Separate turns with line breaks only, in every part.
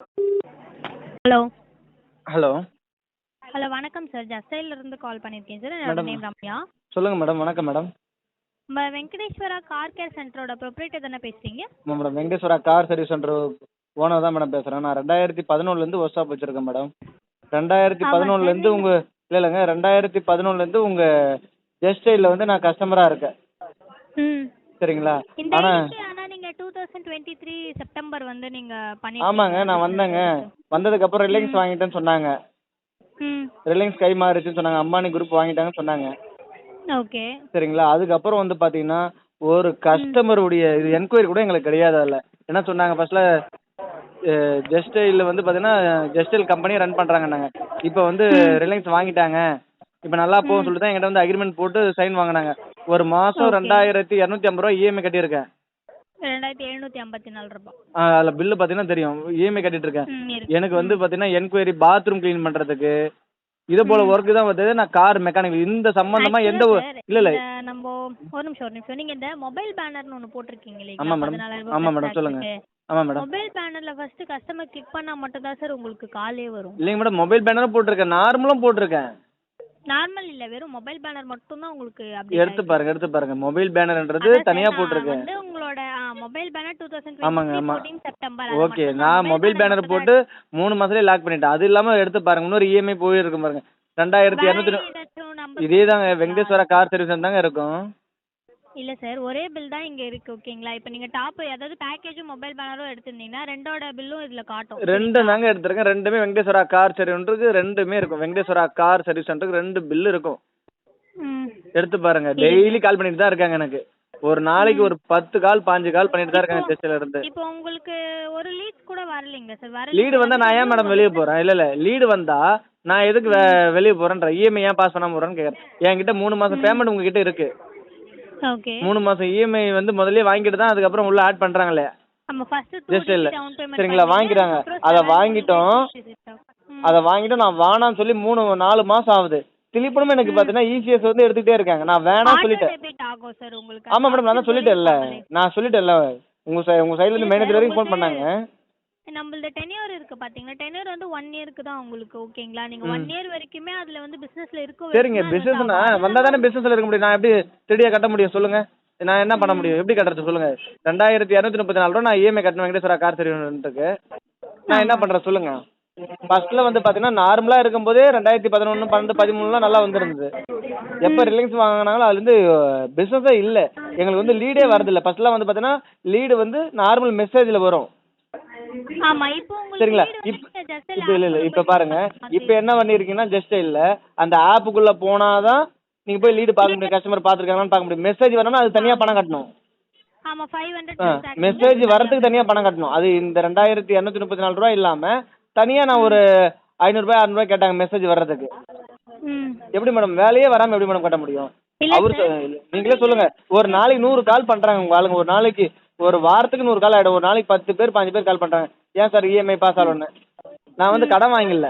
Hello
hello
hello வணக்கம் sir. ஜஸ்டைலேருந்து கால் பண்ணியிருக்கேன் sir. என்னோட
மேடம்
நேம் ரம்யா.
சொல்லுங்கள் மேடம். வணக்கம் மேடம்.
நம்ம வெங்கடேஸ்வரா கார் கேர் சென்டரோட ப்ரொப்ரேட்டர் தானே பேசுகிறீங்க?
ஆமாம் madam. Venkateswara car service centre owner தான் மேடம் பேசுகிறேன். நான் 2011லேருந்து ஒர்க் ஷாப் வச்சுருக்கேன் மேடம்.
ஆமாம் சார்.
2011லேருந்து உங்கள் இல்லைங்க 2011லேருந்து உங்கள் ஜெஸ்டைலில் வந்து நான் கஸ்டமராக இருக்கேன்.
ம்
சரிங்களா?
இந்த
ஆனால்
இதுக்கு ஆனால் நீங்கள் 2023 செப்டம்பர் வந்து நீங்கள் பண்ணிட்டு
ஆமாங்க, நான் வந்தேங்க. வந்ததுக்கப்புறம் ரிலையன்ஸ் வாங்கிட்டேன்னு சொன்னாங்க.
ம்
ரிலையன்ஸ் கை மாறிச்சுன்னு சொன்னாங்க. அம்பானி குரூப் வாங்கிட்டாங்கன்னு சொன்னாங்க.
ஓகே.
சரிங்களா? அதுக்கப்புறம் வந்து பார்த்தீங்கன்னா ஒரு கஸ்டமருடைய இது என்கொயரி கூட எங்களுக்கு கிடையாது அதில். என்ன சொன்னாங்க ஃபர்ஸ்ட்டில் ஜெஸ்டைலில் வந்து பார்த்தீங்கன்னா ஜெஸ்டைல் கம்பெனி ரன் பண்ணுறாங்கன்னாங்க. இப்போ வந்து
ம்
ரிலையன்ஸ் வாங்கிட்டாங்க. இப்போ நல்லா போகும்னு
ம்
சொல்லிட்டு தான் என்கிட்ட வந்து அக்ரிமெண்ட் போட்டு சைன் வாங்கினாங்க. ஒரு மாதம்
ஓகே.
2250 இஎம்ஐ கட்டியிருக்கேன்.
2754 ரூபாய்.
அதில் பில்லு பார்த்தீங்கன்னா தெரியும். இஎம்ஐ கட்டிட்டு இருக்கேன்.
ம் இருக்கு.
எனக்கு வந்து பார்த்தீங்கன்னா என்கொயரி பாத்ரூம் க்ளீன் பண்ணுறதுக்கு இது போல்
ம்
ஒர்க்கு தான் வந்து நான் கார் மெக்கானிக் இந்த சம்மந்தமாக எந்த
ஆக்சுவலாக சார்
இல்லை இல்லை.
இந்த நம்ம ஒரு நிமிஷம் நீங்கள் இந்த மொபைல் பேனர்னு ஒன்று போட்டிருக்கீங்க இல்லைங்களா?
ஆமாம் மேடம்.
14,000
ஆமாம் மேடம்.
ஃப்ளாஷ்
சொல்லுங்கள்.
பேக்கு.
ஆமாம் மேடம்.
மொபைல் பேனர்ல ஃபர்ஸ்ட் கஸ்டமர் கிளிக் பண்ணா மட்டும் தான் சார் உங்களுக்கு காலே வரும்.
இல்லைங்க மேடம். மொபைல் பேனரும் போட்டிருக்கேன், நார்மலும் போட்டிருக்கேன்.
நார்மல் இல்ல, வெறும் மொபைல் பேனர் மட்டும் தான் உங்களுக்கு அப்டேட்
எடுத்து
ஆயிருக்கு.
பாருங்க, எடுத்து பாருங்க. மொபைல் பேனர்ன்றது
அதான் சார்
தனியாக
நான்
போட்டிருக்கேன்.
வந்து உங்களோட மொபைல் பேனர்
ஆமாங்க
2023
ஆமாம்.
14 செப்டம்பர் அது
ஓகே,
மட்டும் தான்
நான்
மொபைல்
மொபைல்
பேனர்
பேனர்
மட்டும் தான்.
போட்டு 3 மாதத்துலேயே லாக் பண்ணிட்டேன். அது இல்லாமல் எடுத்து பாருங்க, இன்னொரு இஎம்ஐ போயிருக்கும் பாருங்க.
வேற
2200
ஏதாச்சும் நம்பர்
இதே தாங்க
கொடுத்துருக்கீங்களா?
வெங்கடேஸ்வரா கார் சர்வீஸ் தாங்க இருக்கும்.
இல்ல சார், ஒரே பில் தான் இங்க இருக்கு. ஓகேங்களா? இப்போ நீங்க டாப் அதாவது பேக்கேஜும் மொபைல் பேனரும் எடுத்திருந்தீங்கன்னா ரெண்டோட பில்லும் இதுல காட்டும்.
ரெண்டு
சரிங்களா?
தாங்க எடுத்திருக்கேன். ரெண்டுமே வெங்கடேஸ்வரா கார் சர்வீஸ் சென்டருக்கு ரெண்டுமே இருக்கும். வெங்கடேஸ்வரா கார் சர்வீஸ் சென்டருக்கு 2 பில்லு இருக்கும்.
ம்
எடுத்து பாருங்க.
இருக்கு.
டெய்லி கால் பண்ணிட்டு தான் இருக்காங்க எனக்கு. ஒரு நாளைக்கு ஒரு 10 கால் 15 கால் பண்ணிட்டு தான்
இப்போ
இருக்காங்க ஜெஸ்டில இருந்து.
இப்போ உங்களுக்கு ஒரு லீட் கூட வரலைங்க சார்.
லீடு
வரலைன்னா
வந்தா
வந்து
நான் ஏன்
இன்னும்
மேடம்
உங்க
வெளியே
business.
போறேன்? இல்ல இல்ல, லீடு வந்தா நான் எதுக்கு வெளியே போறேன்ற இஎம்ஐ ஏன் பாஸ் பண்ணாம போறேன்னு கேக்குறேன். என்கிட்ட 3 மாசம் பேமெண்ட் உங்ககிட்ட இருக்கு.
ஓகே.
3 மாசம் இஎம்ஐ வந்து முதல்லயே வாங்கிட்டு தான் அதுக்கப்புறம் உள்ள ஆட் பண்றாங்களே
நம்ம ஃபர்ஸ்ட் 2
ஜஸ்ட் இல்ல.
டிஜிட் டவுன் பேமெண்ட்
சரிங்களா?
பண்ணுவீங்க.
வாங்கிட்டாங்க.
அதுக்கப்புறம்
அதை
7
வாங்கிட்டோம்.
ம்
அதை வாங்கிட்டு நான் வேணாம்னு சொல்லி 4 மாசம் ஆகுது. திருப்பணும் எனக்கு பார்த்தீங்கன்னா இசிஎஸ் வந்து எடுத்துக்கிட்டே இருக்காங்க. நான் வேணாம்னு
ஆட்டோ
சொல்லிட்டேன்.
டெபிட் ஆகும் சார் உங்களுக்கு.
ஆமா மேடம், நான் தான் சொல்லிட்டேன்ல. நான் சொல்லிட்டேன்ல. உங்க சைடுல
இல்ல
இருந்து
சார்,
மேனேஜர் வரைக்கும் ஃபோன்
உங்களுக்கு
பண்ணாங்க.
நம்மளது டென்யூர் இருக்கு பாத்தீங்களா? டென்யூர் வந்து 1 இயருக்கு தான் உங்களுக்கு. ஓகேங்களா? நீங்க 1 இயர் வரைக்குமே அதுல வந்து பிசினஸ்ல இருக்க
சரிங்க,
வரைக்கும் அது வந்து
பிசினஸ்னா
ஆகும். அது
வந்தா தானே
இல்லாம
பிசினஸ்ல இருக்க முடியும். நான் எப்படி திருடியா கட்ட முடியும் சொல்லுங்க? நான் என்ன பண்ண முடியும்? எப்படி கட்டுறது சொல்லுங்க? 2234 ரூபா நான் இஎம்ஐ கட்டணும் வெங்கடேஸ்வரா கார் சர்வீஸ்க்கு. நான் என்ன
ஆமா.
பண்றேன் சொல்லுங்க? ஃபர்ஸ்ட்ல வந்து பாத்தீங்கன்னா நார்மலா இருக்கும்போதே 2011 12 13 நல்லா வந்திருந்தது. எப்போ ரிலையன்ஸ் வாங்கினாங்களோ அதுல இருந்து பிசினஸே இல்ல. எங்களுக்கு வந்து லீடே வரது இல்ல. ஃபர்ஸ்ட்லாம் வந்து பாத்தீங்கன்னா லீடு வந்து நார்மல் மெசேஜ்ல வரும்.
ஆமா. இப்போ உங்களுக்கு
சரிங்களா?
லீடு வந்து ஜஸ்ட்
இப்ப இல்ல இல்ல, இப்ப பாருங்க. இப்ப
மாத்தி
என்ன பண்ணிருக்கீங்கன்னா ஜஸ்ட் இல்ல, அந்த ஆப்புக்குள்ள போனாதான் நீங்க போய் லீடு பார்க்க முடியும். கஸ்டமர் பாத்துருக்காங்களான்னு பார்க்க முடியும். மெசேஜ் வரணும்னா அது தனியா பணம் கட்டணும்.
ஆமா 500 transaction
மெசேஜ் வரதுக்கு தனியா பணம் கட்டணும். அது இந்த 2234 ரூபாய் இல்லாம தனியா நான் ஒரு 500 ரூபாய் 600 ரூபாய் கேட்டாங்க மெசேஜ் வர்றதுக்கு.
ம்
எப்படி மேடம் வேலையே வராம எப்படி மேடம் கட்ட முடியும்?
இல்ல
அவரு
சார்.
நீங்களே சொல்லுங்க. ஒரு நாளைக்கு 100 கால் பண்றாங்க உங்க ஆளுங்க. ஒரு நாளைக்கு ஒரு வாரத்துக்கு 100 கால் ஆயிடும். ஒரு நாளைக்கு 10 பேர் 5 பேர் கால் பண்றாங்க. ஏன் சார் இஎம்ஐ பாஸ் ஆகலன்னு? நான் வந்து கடன் வாங்கல.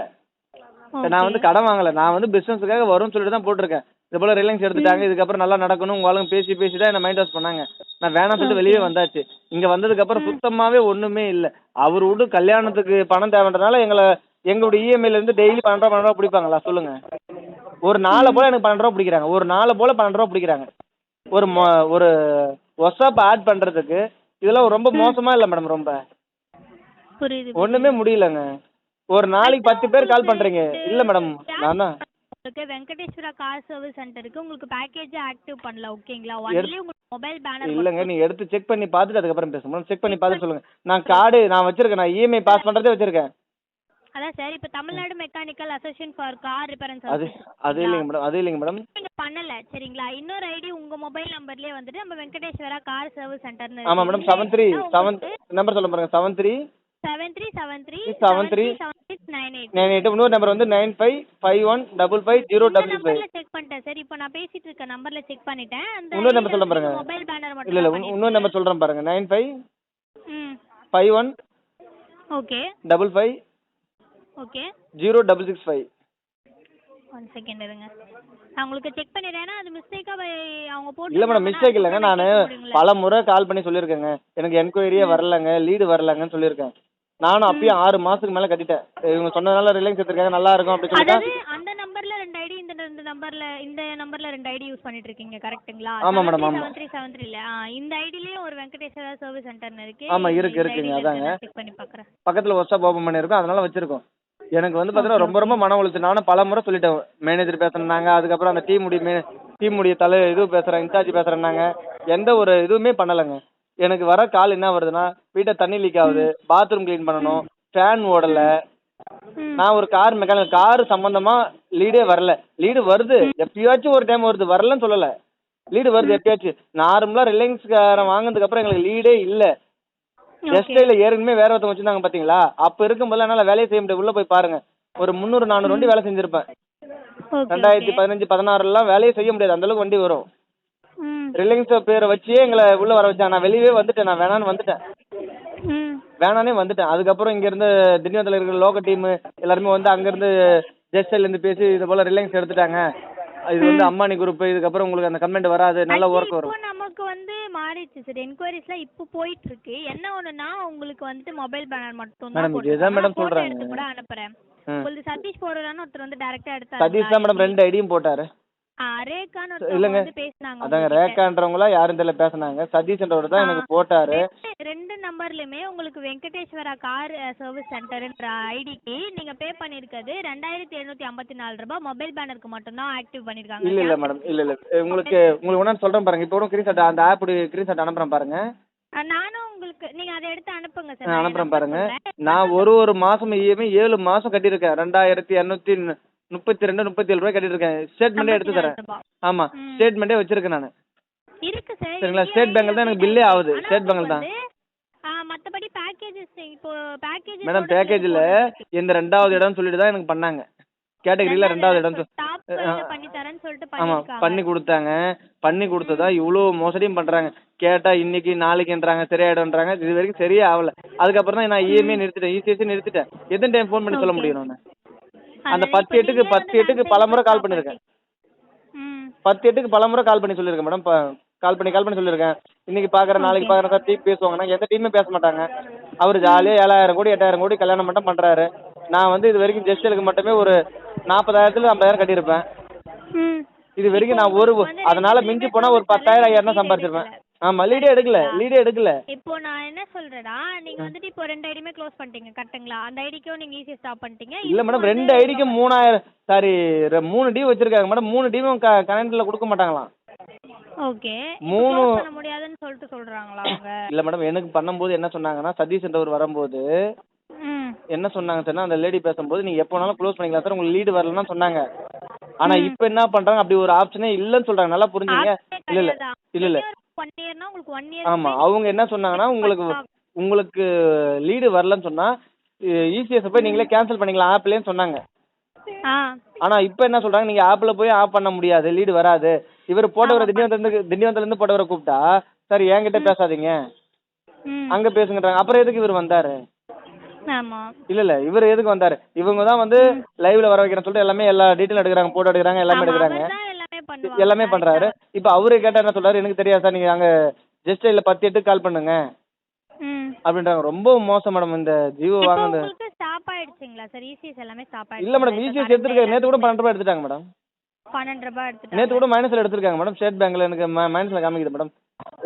நான் வந்து கடன் வாங்கல. நான் வந்து பிசினஸ்க்காக வரும்னு சொல்லிட்டு தான் போட்டிருக்கேன். இது போல ரிலையன்ஸ் எடுத்துட்டாங்க. இதுக்கப்புறம் நல்லா நடக்கணும். உங்க ஆளுங்க பேசி பேசி தான் என்ன மைண்ட் வாஷ் பண்ணாங்க. நான் வேணாம்னு சொல்லிட்டு வெளியே வந்தாச்சு. இங்க வந்ததுக்கு அப்புறம் சுத்தமாவே ஒண்ணுமே இல்ல. அவர் விட்டு கல்யாணத்துக்கு பணம் தேவைன்றதுனால எங்களுடைய இஎம்ஐல இருந்து டெய்லி 12 ரூபா பிடிப்பாங்களா சொல்லுங்க? ஒரு நாளை போல எனக்கு 12 ரூபா பிடிக்கிறாங்க. ஒரு நாளை போல 12 ரூபா பிடிக்கிறாங்க. ஒரு வாட்ஸ்அப் ஆட் பண்றதுக்கு இதெல்லாம் ரொம்ப மோசமா இல்ல மேடம்? ரொம்ப
புரியுது.
ஒண்ணுமே முடியலங்க. ஒரு நாளைக்கு 10 பேர் கால் பண்றீங்க. இல்ல மேடம், நான் தான்
உங்களுக்கு வெங்கடேஸ்வரா கார் சர்வீஸ் சென்டருக்கு உங்களுக்கு பேக்கேஜ் ஆக்டிவ் பண்ணல. ஓகேங்களா? ஒன்லி உங்களுக்கு மொபைல் பேனர்
இல்லங்க, நீங்க எடுத்து செக் பண்ணி பார்த்துட்டு அதுக்கப்புறம் பேசுங்க மேடம். செக் பண்ணி பார்த்துட்டு சொல்லுங்க. நான் கார்டு நான் வச்சிருக்கேன். நான் இஎம்ஐ பாஸ் பண்றதே வச்சிருக்கேன்.
அதான் சார். இப்போ Tamil Nadu mechanical association for car repair and
அது
சர்வீஸ்
அது இல்லைங்க மேடம், அது இல்லைங்க மேடம்.
நீங்க பண்ணல. சரிங்களா? இன்னொரு ஐடி உங்க மொபைல் நம்பர்லயே வந்துட்டு நம்ம வெங்கடேஸ்வரா கார் சர்வீஸ் சென்டர்னு
ஆமா மேடம். 7 நம்பர் சொல்ல பாருங்க. 73
7373
73
7698.
98. இன்னொரு நம்பர் வந்து 9551550555.
நம்பர்ல செக் பண்ணிட்டேன் சார். இப்போ நான் பேசிட்டு இருக்க நம்பர்ல செக் பண்ணிட்டேன். அந்த
இன்னொரு நம்பர் சொல்ல பாருங்க.
மொபைல் பேனர் மட்டும்
இல்ல இல்ல,
தான்
இன்னொரு நம்பர் சொல்றேன் பாருங்க. 9551550555.
ம் ஓகே ஓகே
0665.
ஒன் செகண்ட் இருங்க. நான் உங்களுக்கு செக் பண்ணிடுறேன். ஏன்னா அது மிஸ்டேக்கா அவங்க போட்டு
இல்ல மேடம், மிஸ்டேக் இல்லைங்க. நான் பல முறை கால் பண்ணி சொல்லியிருக்கேங்க. எனக்கு என்கொயரியே வரலங்க, லீடு வரலங்கன்னு சொல்லியிருக்கேன். நானும் அப்பயும் 6 மாசத்துக்கு மேல கட்டிட்டேன். இவங்க சொன்னதுனால ரிலையன்ஸ் எடுத்திருக்காங்க நல்லா இருக்கும் அப்படி சொல்லிட்டு.
அதாவது அந்த நம்பர்ல 2 ஐடி, இந்த நம்பர்ல 2 ஐடி யூஸ் பண்ணிட்டு இருக்கீங்க கரெக்ட்டுங்களா?
ஆமா மேடம் ஆமா
7373 இல்ல. இந்த ஐடிலயும் ஒரு வெங்கடேஸ்வரா சர்வீஸ் சென்டர்னு இருக்கு.
ஆமா இருக்குங்க அதாங்க
செக் பண்ணி பார்க்கறேன்.
பக்கத்துல ஒர்க்ஷாப் ஓபன் பண்ணிருக்கோம் அதனால வச்சிருக்கோம். எனக்கு வந்து பாத்தீங்கன்னா ரொம்ப ரொம்ப மன உளைச்சல். நானும் பல முறை சொல்லிட்டேன். மேனேஜர் பேசுறாங்க, அதுக்கப்புறம் அந்த டீமுடைய இது பேசுறேன், இன்சார்ஜ் பேசுறேன்னாங்க. எந்த ஒரு இதுவுமே பண்ணலைங்க. எனக்கு வர கால் என்ன வருதுன்னா, வீட்டை தண்ணி லீக் ஆகுது, பாத்ரூம் க்ளீன் பண்ணணும், ஃபேன் ஓடல. நான் ஒரு கார் சம்பந்தமா லீடே வரல. லீடு வருது எப்பயாச்சும் ஒரு டைம் வருது, வரலன்னு சொல்லல. லீடு வருது எப்பயாச்சும். நார்மலா ரிலையன்ஸ்காரன் வாங்கினதுக்கு அப்புறம் எங்களுக்கு லீடே இல்ல. எஸ்டேல ஏற்கனவே வேற ஒருத்தவங்க வச்சிருந்தாங்க பாத்தீங்களா, அப்ப இருக்கும்போது என்னால வேலையை செய்ய முடியாது. உள்ள போய் பாருங்க, ஒரு 300-400 வண்டி வேலை செஞ்சிருப்பேன். 2015-16 வேலையை செய்ய முடியாது, அந்த அளவுக்கு வண்டி வரும். ரிலையன்ஸ் பேரை வச்சே எங்களை உள்ள வர வச்சாங்க. நான் வெளியவே வந்துட்டேன், நான் வேணான்னு வந்துட்டேன். அதுக்கப்புறம் இங்க இருந்து திண்டிவனத்துல இருக்கிற லோக்கல் டீம் எல்லாருமே வந்து அங்க இருந்து ஜெஸ்டைல இருந்து பேசி இது போல ரிலையன்ஸ் எடுத்துட்டாங்க, இது வந்து அம்பானி குரூப், இதுக்கப்புறம் உங்களுக்கு அந்த கமெண்ட் வராது, நல்ல ஒர்க் வரும்.
இப்போ நமக்கு வந்து மாறிடுச்சு சார், என்கொயரிஸ்லாம் இப்போ போயிட்டு இருக்கு. என்ன ஒண்ணுனா உங்களுக்கு வந்து மொபைல் பேனர் மட்டும் தான்
மேடம் இதுதான் மேடம் சொல்றாங்க.
எடுத்து கூட அனுப்புறேன். உங்களுக்கு சதீஷ் போடுறான்னு ஒருத்தர் வந்து டைரக்டா எடுத்தாரு.
சதீஷ் தான் மேடம் 2 ஐடியும் போட்டாரு.
ரேகான்னு ஒருத்தர் வந்து பேசினாங்க.
அதாங்க ரேகான்றவங்களா யாரும் தெரியல பேசுனாங்க. சதீஷ்ன்றவர் தான் எனக்கு போட்டாரு.
2 நம்பர்லயுமே உங்களுக்கு வெங்கடேஸ்வரா கார் சர்வீஸ் சென்டர்ன்ற ஐடிக்கு நீங்க பே பண்ணிருக்கிறது 2754 ரூபாய். மொபைல் பேனருக்கு மட்டும் தான் ஆக்டிவ் பண்ணிருக்காங்க.
இல்ல மேடம் இல்ல உங்களுக்கு ஒண்ணு சொல்றேன் பாருங்க. இப்போ கூட ஸ்கிரீன்ஷாட் அந்த ஆப் ஸ்கிரீன்ஷாட் அனுப்புறேன் பாருங்க.
நானும் உங்களுக்கு நீங்க அதை எடுத்து அனுப்புங்க சார்.
அனுப்புறேன் பாருங்க. நான் ஒரு மாசம் இஎம்ஐ 7 மாசம் கட்டியிருக்கேன். 2232-37 ரூபாய் கட்டிட்டு இருக்கேன். ஸ்டேட்மெண்டே எடுத்து தரேன். ஆமா ஸ்டேட்மெண்டே வச்சிருக்கேன் நான்.
இருக்கு சார்.
சரிங்களா, ஸ்டேட் பேங்க்ல தான் எனக்கு பில்லே ஆகுது. ஸ்டேட் பேங்க்ல தான்.
மத்தபடி பேக்கேஜஸ் இப்போ பேக்கேஜ்
மேடம் பேக்கேஜ்ல இந்த 2வது இடம்னு சொல்லிட்டு தான் எனக்கு பண்ணாங்க. கேட்டகரியில 2வது இடம்
பண்ணி தரேன்னு சொல்லிட்டு
ஆமா பண்ணி கொடுத்தாங்க. பண்ணி கொடுத்ததா இவ்வளவு மோசடியும் பண்றாங்க. கேட்டா இன்னைக்கு நாளைக்குன்றாங்க, சரியாயிடும்ன்றாங்க. இது வரைக்கும் சரியே ஆகல. அதுக்கப்புறம் தான் நான் இஎம்ஐ நிறுத்திட்டேன், இசிஎஸ் நிறுத்திட்டேன். எத்தனை டைம் ஃபோன் பண்ணி சொல்ல முடியும் நான்? அந்த 10-8க்கு பலமுறை கால் பண்ணிருக்கேன். 10-8க்கு பலமுறை கால் பண்ணி சொல்லியிருக்கேன் மேடம். கால் பண்ணி சொல்லியிருக்கேன். இன்னைக்கு பாக்குறேன் நாளைக்கு பாக்குறேன் சார் டீம் பேசுவாங்கன்னா எந்த டீமே பேச மாட்டாங்க. அவர் ஜாலியா 7000 கோடி 8000 கோடி கல்யாணம் மட்டும் பண்றாரு. நான் வந்து இது வரைக்கும் ஜெஸ்டலுக்கு மட்டுமே ஒரு 40,000 50,000 கட்டியிருப்பேன். இது வரைக்கும் நான் அதனால மிஞ்சி போனா ஒரு 10,000 சம்பாதிச்சிருப்பேன். ஆமா லீடே எடுக்கல. இப்போ
நான் என்ன சொல்றேன்னா, நீங்க வந்துட்டு இப்போ 2 ஐடியுமே க்ளோஸ் பண்ணிட்டீங்க கரெக்ட்டுங்களா? அந்த ஐடிக்கும் நீங்க ஈஸியா ஸ்டாப் பண்ணிட்டீங்க.
இல்ல மேடம் 2 ஐடிக்கும் 3 டியூ வச்சிருக்காங்க மேடம். 3 டியூவும் கரண்ட்ல கொடுக்க மாட்டாங்களாம்.
ஓகே 3 பண்ண முடியாதுன்னு சொல்றாங்களா அவங்க? இல்ல
மேடம் எனக்கு பண்ணும்போது என்ன சொன்னாங்கன்னா, சதீஷ் என்றவர் வரும்போது என்ன சொன்னாங்க சார், அந்த லேடி பேசும்போது நீங்க எப்ப வேணாலும் க்ளோஸ் பண்ணிக்கலாம் சார், உங்களுக்கு லீடு வரலன்னா சொன்னாங்க. ஆனா இப்போ என்ன பண்றாங்க, அப்படி ஒரு ஆப்ஷனே இல்லன்னு சொல்றாங்க. நல்லா புரிஞ்சுங்க. இல்ல
1 இயர்னா உங்களுக்கு 1 இயர்.
ஆமா அவங்க என்ன சொன்னாங்கன்னா, உங்களுக்கு லீடு வரலன்னு சொன்னா இசிஎஸ் போய் நீங்களே கேன்சல் பண்ணிக்கலாம் ஆப்லன்னு சொன்னாங்க. ஆனா இப்போ என்ன சொல்றாங்க, நீங்க ஆப்ல போய் ஆஃப் பண்ண முடியாது, லீடு வராது. இவர் போட்டவரை திண்டிவனத்துல இருந்து போட்டவரை கூப்பிட்டா சார் என்கிட்ட பேசாதீங்க அங்க பேசுங்கன்றாங்க. அப்புறம் எதுக்கு இவர் வந்தாரு? இல்ல இவர் எதுக்கு வந்தாரு? இவங்க தான் வந்து லைவ்ல வர வைக்கிறேன்னு சொல்லிட்டு எல்லா டீட்டெயில் எடுக்கிறாங்க, போட்டோ எடுக்கிறாங்க, எல்லாமே பண்றாரு. இப்போ அவரு கேட்டா என்ன சொல்றாரு, எனக்கு தெரியாது சார், நீங்க அங்க ஜஸ்ட் இல்ல 10-8 கால் பண்ணுங்க அப்படின்றாங்க. ரொம்ப மோசம் மேடம் இந்த ஜியோ வாங்குது.
ஸ்டாப் ஆயிடுச்சுங்களா சார்? இசிஎஸ் எல்லாமே ஸ்டாப் ஆயிடுச்சு.
இல்ல மேடம் இசிஎஸ் எடுத்துருக்காங்க. நேத்து கூட 12 ரூபாய் எடுத்துட்டாங்க மேடம்.
12 ரூபாய் எடுத்துட்டாங்க.
நேத்து கூட மைனஸ்ல எடுத்துருக்காங்க மேடம். ஸ்டேட் பேங்க்ல எனக்கு மைனஸ்ல காமிக்குது மேடம்.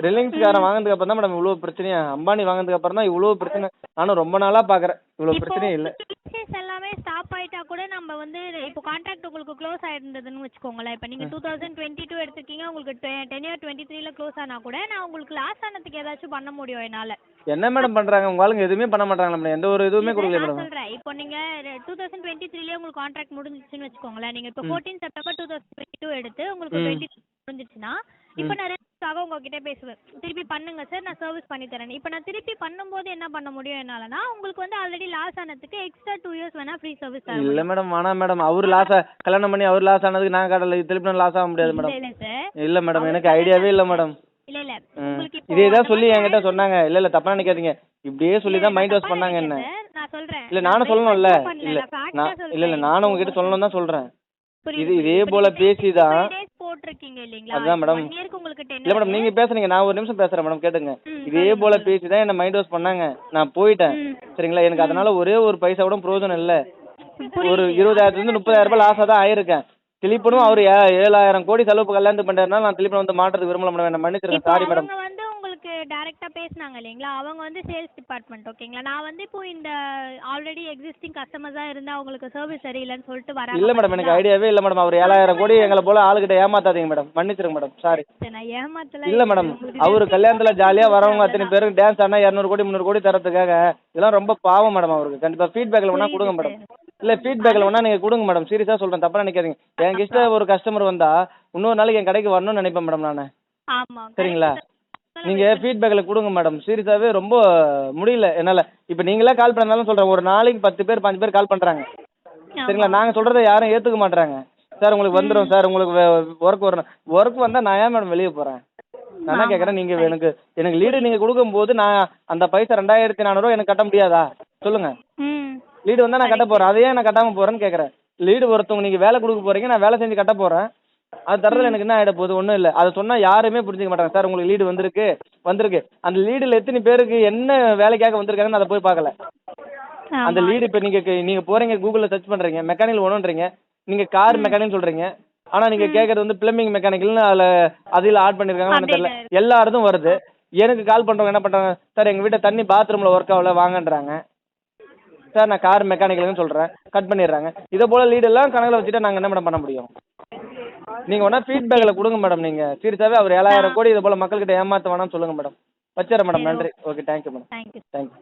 ரிலையன்ஸ்காரன் வாங்கினதுக்கு அப்புறம் தான் மேடம் இவ்வளவு பிரச்சனையா, அம்பானி வாங்கினதுக்கு அப்புறம் தான் இவ்வளவு பிரச்சனை. நானும் ரொம்ப நாளா பாக்குறேன், இவ்வளவு பிரச்சனையே இல்ல.
இசிஎஸ் எல்லாமே ஸ்டாப் ஆயிட்டா கூட நம்ம வந்து இப்போ கான்ட்ராக்ட் உங்களுக்கு க்ளோஸ் ஆயிருந்ததுன்னு வெச்சுக்கோங்களேன். இப்போ நீங்க 2022 எடுத்துக்கீங்க, உங்களுக்கு 10/23ல க்ளோஸ் ஆனா கூட நான் உங்களுக்கு லாஸ் ஆனதுக்கு ஏதாச்சும் பண்ண முடியும் என்னால.
என்ன மேடம் பண்றாங்க உங்க ஆளுங்க? எதுவுமே பண்ண மாட்டாங்களா மேடம்? எந்த ஒரு இதுவுமே கொடுக்கல மேடம்.
சொல்றேன் இப்போ நீங்க 2023லயே உங்களுக்கு கான்ட்ராக்ட் முடிஞ்சிச்சுன்னு வெச்சுக்கோங்களேன். நீங்க இப்போ 14 செப்டம்பர் 2022 எடுத்து உங்களுக்கு 23 முடிஞ்சிச்சுன்னா இப்போ நான் ரெண்டாக உங்ககிட்ட பேசுவேன், திருப்பி பண்ணுங்க சார் நான் சர்வீஸ் பண்ணி தரேன். இப்போ நான் திருப்பி பண்ணும்போது என்ன பண்ண முடியும் என்னாலனா, உங்களுக்கு வந்து ஆல்ரெடி லாஸ் ஆனதுக்கு எக்ஸ்ட்ரா 2 இயர்ஸ் வேணா ஃப்ரீ சர்வீஸ் தரேன். இல்ல
மேடம் வேணாம் மேடம். அவர் கல்யாணம் பண்ணி அவர் லாஸ் ஆனதுக்கு நான் கடல திருப்பி லாஸ் ஆக முடியாது மேடம். இல்ல மேடம் எனக்கு ஐடியாவே இல்ல மேடம்.
இல்ல
இதேதான் சொல்லி என்கிட்ட சொன்னாங்க. இல்ல தப்பா நினைக்காதீங்க, இப்படியே சொல்லி தான் மைண்ட் வாஷ் பண்ணாங்க என்ன.
நான் சொல்றேன்.
இல்ல நானும் சொல்லணும்ல. இல்ல நானும் உங்ககிட்ட சொல்லணும் தான் சொல்றேன். இதே போல பேசிதான்
போட்டிருக்கீங்க இல்லைங்களா?
அதுதான் மேடம்.
1 இயருக்கு உங்களுக்கு
இல்ல
டென்னர்.
மேடம், நீங்க பேசுறீங்க, நான் ஒரு நிமிஷம் பேசுறேன் மேடம், கேட்டுங்க. இதே
சொல்லுங்க
போல
சொல்லுங்க.
பேசி தான் என்ன மைண்ட் வாஷ் பண்ணாங்க. நான் போயிட்டேன். சரிங்களா, எனக்கு அதனால ஒரே ஒரு பைசா கூட பிரயோஜனம் இல்ல. ஒரு
புரியுது.
20,000 30,000 ரூபாய் லாஸா தான் ஆயிருக்கேன். திலீப்பனும் அவர் 7,000 கோடி செலவு கல்யாணத்துக்கு பண்றாருனால நான் திலீப்பனை வந்து மாட்டுறதுக்கு விரும்பல மேடம், என்ன மன்னிச்சிருங்க,
இப்போ
சாரி மேடம்.
அவங்க வந்து உங்களுக்கு டைரக்டா பேசுனாங்க இல்லைங்களா? அவங்க வந்து சேல்ஸ் டிபார்ட்மெண்ட் ஓகேங்களா? நான் வந்து இப்போ இந்த ஆல்ரெடி எக்ஸிஸ்டிங் கஸ்டமர்ஸா இருந்தா அவங்களுக்கு சர்வீஸ் சரியில்லைன்னு சொல்லிட்டு வராங்க
இல்ல மேடம், எனக்கு
பாத்தீங்களா?
ஐடியாவே இல்ல மேடம். அவர் 7,000 கோடி எங்களை போல ஆளுகிட்ட ஏமாத்தாதீங்க மேடம், மன்னிச்சிருங்க மேடம், சாரி.
நான் ஏமாத்தலாம்
இல்ல மேடம், அவரு கல்யாணத்துல ஜாலியா வரவங்க அத்தனை பேருக்கு டான்ஸ் ஆனா 200 கோடி 300 கோடி தரதுக்காக இதெல்லாம் ரொம்ப பாவம் மேடம். அவருக்கு கண்டிப்பா ஃபீட்பேக்ல வேணா கொடுங்க மேடம். இல்ல ஃபீட்பேக்ல வேணா நீங்க கொடுங்க மேடம், சீரியஸா சொல்றேன், தப்பா நினைக்காதீங்க. என் இஷ்ட ஒரு கஸ்டமர் வந்தா இன்னொரு நாளைக்கு என் கடைக்கு வரணும்னு நினைப்பேன் மேடம் நானு.
ஆமா.
சரிங்களா, நீங்க ஃபீட்பேக்ல கொடுங்க மேடம், சீரியஸாவே ரொம்ப முடியல என்னால. இப்ப நீங்களே கால் பண்ணாலும் சொல்றேன், ஒரு நாளைக்கு 10 பேர் 5 பேர் கால் பண்றாங்க. சரிங்களா, நாங்க சொல்றதை யாரும் ஏத்துக்க மாட்டாங்க. சார் உங்களுக்கு வந்துடும் சார், உங்களுக்கு ஒர்க் வரணும். ஒர்க் வந்தா நான் ஏன் மேடம் வெளியே போறேன்? நான் என்ன கேட்கறேன், நீங்க எனக்கு லீடு நீங்க கொடுக்கும்போது நான் அந்த பைசா 2,400 எனக்கு கட்ட முடியாதா சொல்லுங்க? லீடு வந்தா நான் கட்ட போறேன், அதையே நான் கட்டாம போறேன்னு கேட்கறேன். லீடு ஒருத்தவங்க நீங்க வேலை கொடுக்க போறீங்க, நான் வேலை செஞ்சு கட்ட போறேன். அது தரதுல எனக்கு என்ன ஆயிட போகுது? ஒன்றும் இல்லை. அதை சொன்னா யாருமே புரிஞ்சுக்க மாட்டாங்க. சார் உங்களுக்கு லீடு வந்திருக்கு. அந்த லீடுல எத்தனை பேருக்கு என்ன வேலைக்காக வந்திருக்காங்கன்னு அதை போய் பார்க்கல. அந்த லீடு இப்போ நீங்க போறீங்க, கூகுளில் சர்ச் பண்றீங்க, மெக்கானிக்கல் ஒன்றுன்றீங்க, நீங்க கார் மெக்கானிக் சொல்றீங்க. ஆனா நீங்க கேட்கறது வந்து பிளம்பிங் மெக்கானிக்கல்னு அதில் ஆட் பண்ணிருக்காங்கன்னு தெரியல. எல்லாருக்கும் வருது. எனக்கு கால் பண்றவங்க என்ன பண்றாங்க, சார் எங்க வீட்டை தண்ணி பாத்ரூம்ல ஒர்க் ஆகல வாங்கன்றாங்க. சார் நான் கார் மெக்கானிக்கல்னு சொல்றேன், கட் பண்ணிடுறாங்க. இதை போல லீடு எல்லாம் கணக்கில் வச்சுட்டு நாங்க என்ன மேடம் பண்ண முடியும்? நீங்க வேணா ஃபீட்பேக்கில் கொடுங்க மேடம். நீங்க சீரியஸாவே அவர் 7,000 கோடி இதை போல மக்கள்கிட்ட ஏமாத்த வேணாம்னு சொல்லுங்க மேடம். வச்சிடறேன் மேடம், நன்றி. Okay, thank you madam, thank you.